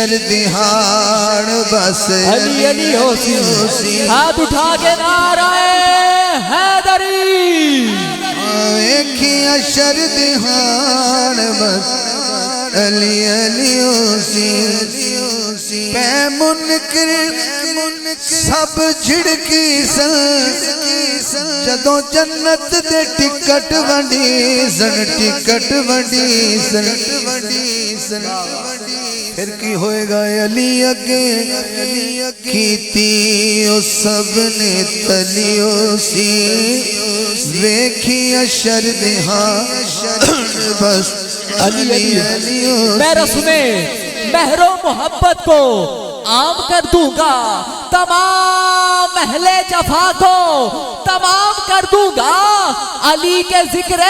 اشر دہاڑ بس علی علی ہو سی ہاتھ اٹھا کے نعرہ حیدری ویکھی اشر دہاڑ بس علی علی ہو سی پہ منکر سب جھڑکی سن جدوں جنت دے ٹکٹ ونڈی سن پھر کی ہوئے گا علی اگے کیتی او سب نے تلیو سی ویکھی اشر دہاڑ بس علی علی میں رسمیں مہر و محبت کو عام کر دوں گا تمام اہل جفا کو تمام کر دوں گا علی کے ذکر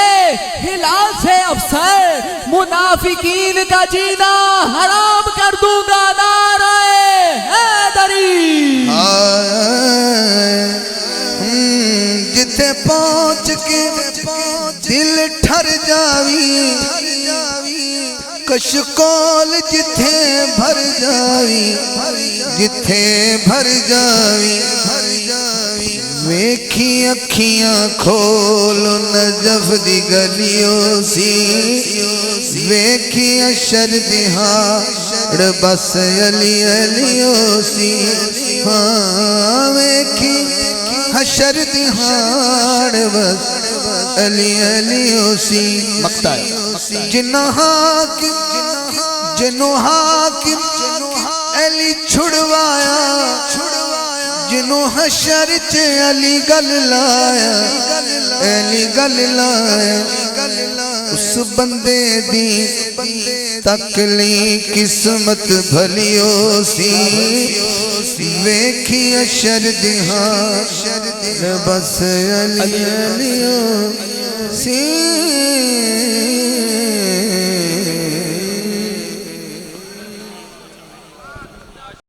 ہلال سے افسر منافقین کا جینا حرام کر دوں گا نعرہ حیدری جتھے پہنچ کے دل ٹھر جاوی کشکول جتھے بھر جاوی ویکھی اکھیاں کھول نجف دی گلیوں سی ویکھی اشر دہاڑ بس علی علیوں سی ویکھی اشر دہاڑ بس علی علیوں سی مقطع ہے جنوں حاکم علی چھڑوایا جنوں حشر چ علی گل لایا اس بندے دی تکلی قسمت بھلیو سی ویکھی اشر دہاڑ بس علی علیوں سی